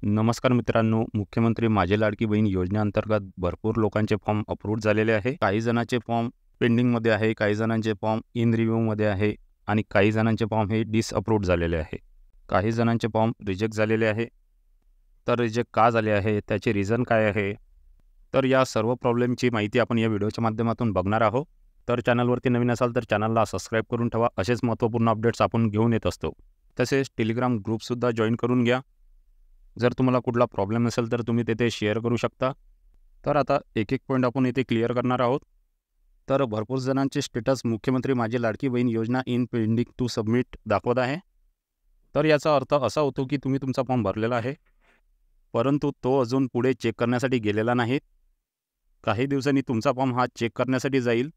नमस्कार मित्रांनो, मुख्यमंत्री माझी लाडकी बहीण योजनेअंतर्गत भरपूर लोकांचे फॉर्म अप्रूव्ह झालेले आहे. काही जणांचे फॉर्म पेंडिंगमध्ये आहे, काही जणांचे फॉर्म इन रिव्ह्यूमध्ये आहे आणि काही जणांचे फॉर्म हे डिसअप्रूव्ड झालेले आहे. काही जणांचे फॉर्म रिजेक्ट झालेले आहे. तर रिजेक्ट का झाले आहे, त्याचे रिझन काय आहे, तर या सर्व प्रॉब्लेमची माहिती आपण या व्हिडिओच्या माध्यमातून बघणार आहोत. तर चॅनलवरती नवीन असाल तर चॅनलला सबस्क्राईब करून ठेवा. असेच महत्त्वपूर्ण अपडेट्स आपण घेऊन येत असतो. तसेच टेलिग्राम ग्रुपसुद्धा जॉईन करून घ्या. जर तुम्हाला कुठला प्रॉब्लेम असेल तर तुम्ही तेथे शेअर करू शकता. तर आता एक एक पॉईंट आपण इथे क्लिअर करणार आहोत. तर भरपूर जणांचे स्टेटस मुख्यमंत्री माझी लाडकी बहीण योजना इन पेंडिंग टू सबमिट दाखवत आहे. तर याचा अर्थ असा होतो की तुम्ही तुमचा फॉर्म भरलेला आहे, परंतु तो अजून पुढे चेक करण्यासाठी गेलेला नाही. काही दिवसांनी तुमचा फॉर्म हा चेक करण्यासाठी जाईल.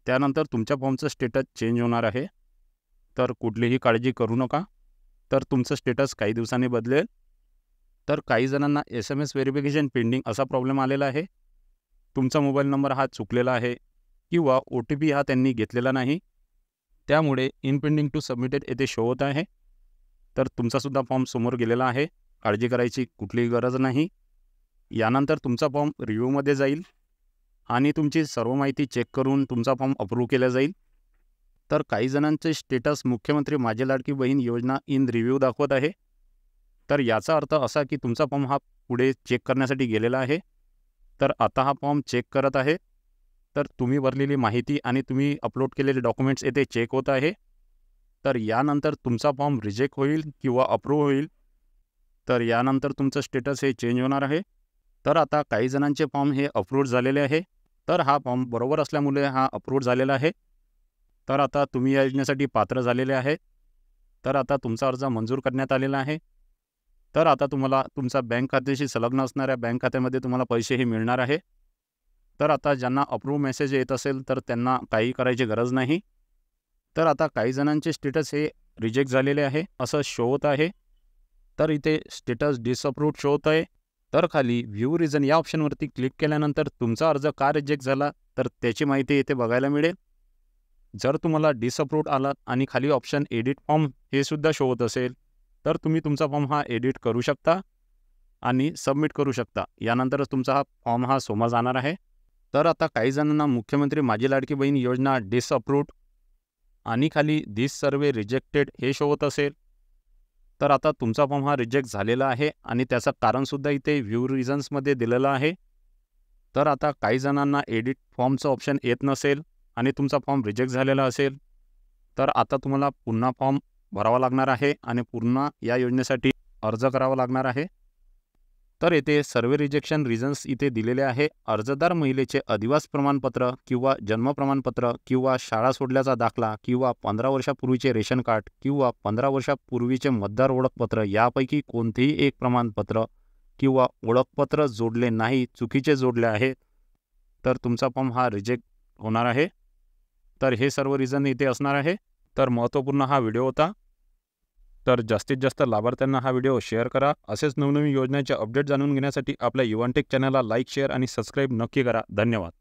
त्यानंतर तुमच्या फॉर्मचं स्टेटस चेंज होणार आहे. तर कुठलीही काळजी करू नका. तर तुमचं स्टेटस काही दिवसांनी बदलेल. तर काही जणांना SMS व्हेरिफिकेशन पेंडिंग असा प्रॉब्लेम आलेला आहे. तुमचा मोबाईल नंबर हा चुकलेला आहे किंवा OTP हा त्यांनी घेतलेला नाही. त्यामुळे इन पेंडिंग टू सबमिटेड येथे शो होत आहे. तर तुमचासुद्धा फॉर्म समोर गेलेला आहे. काळजी करायची कुठलीही गरज नाही. यानंतर तुमचा फॉर्म रिव्ह्यूमध्ये जाईल आणि तुमची सर्व माहिती चेक करून तुमचा फॉर्म अप्रूव्ह केला जाईल. तर काही जणांचे स्टेटस मुख्यमंत्री माझी लाडकी बहीण योजना इन रिव्ह्यू दाखवत आहे. तर याचा अर्थ असा की तुमचा फॉर्म हा पुढे चेक करण्यासाठी गेलेला आहे. तर आता हा फॉर्म चेक करत आहे. तर तुम्ही भरलेली माहिती आणि तुम्ही अपलोड केलेले डॉक्युमेंट्स येथे चेक होत आहे. तर यानंतर तुमचा फॉर्म रिजेक्ट होईल किंवा अप्रूव्ह होईल. तर यानंतर तुमचं स्टेटस हे चेंज होणार आहे. तर आता काही जणांचे फॉर्म हे अप्रूव्ह झालेले आहे. तर हा फॉर्म बरोबर असल्यामुळे हा अप्रूव्ह झालेला आहे. तर आता तुम्ही या योजनेसाठी पात्र झालेले आहे. तर आता तुमचा अर्ज मंजूर करण्यात आलेला आहे. तर आता तुम्हाला तुमचा बँक खात्याशी संलग्न असणाऱ्या बँक खात्यामध्ये तुम्हाला पैसेही मिळणार आहे. तर आता ज्यांना अप्रूव्ह मेसेज येत असेल तर त्यांना काही करायची गरज नाही. तर आता काही जणांचे स्टेटस हे रिजेक्ट झालेले आहे असं शो होत आहे. तर इथे स्टेटस डिसअप्रूव्ड शो होत आहे. तर खाली व्ह्यू रिझन या ऑप्शनवरती क्लिक केल्यानंतर तुमचा अर्ज का रिजेक्ट झाला तर त्याची माहिती इथे बघायला मिळेल. जर तुम्हाला डिसअप्रूव्ड आला आणि खाली ऑप्शन एडिट फॉर्म हे सुद्धा शो होत असेल तर तुम्ही तुमचा फॉर्म हा एडिट करू शकता आणि सबमिट करू शकता. यानंतरच तुमचा हा फॉर्म हा समोर जाणार आहे. तर आता काही जणांना मुख्यमंत्री माझी लाडकी बहीण योजना डिसअप्रूव्ड आणि खाली दिस सर्वे रिजेक्टेड हे शो होत असेल तर आता तुमचा फॉर्म हा रिजेक्ट झालेला आहे आणि त्याचं कारणसुद्धा इथे व्ह्यू रिझन्समध्ये दिलेलं आहे. तर आता काही जणांना एडिट फॉर्मचं ऑप्शन येत नसेल आणि तुमचा फॉर्म रिजेक्ट झालेला असेल तर आता तुम्हाला पुन्हा फॉर्म भरावा लागणार आहे आणि पुन्हा या योजनेसाठी अर्ज करावा लागणार आहे. तर येथे सर्वे रिजेक्शन रिझन्स इथे दिलेले आहे. अर्जदार महिलेचे अधिवास प्रमाणपत्र किंवा जन्म प्रमाणपत्र किंवा शाळा सोडल्याचा दाखला किंवा 15 वर्षापूर्वीचे रेशन कार्ड किंवा 15 वर्षापूर्वीचे मतदार ओळखपत्र यापैकी कोणतेही एक प्रमाणपत्र किंवा ओळखपत्र जोडले नाही, चुकीचे जोडले आहे, तर तुमचा फॉर्म हा रिजेक्ट होणार आहे. तर हे सर्व रिझन इथे असणार आहे. तर महत्त्वपूर्ण हा व्हिडिओ होता. तर जास्तीत जास्त लाभार्थ्यांना हा व्हिडिओ शेअर करा. असेच नवनवीन योजनेचे अपडेट जाणून घेण्यासाठी आपल्या युवांटेक चॅनलला लाईक, शेअर आणि सबस्क्राईब नक्की करा. धन्यवाद.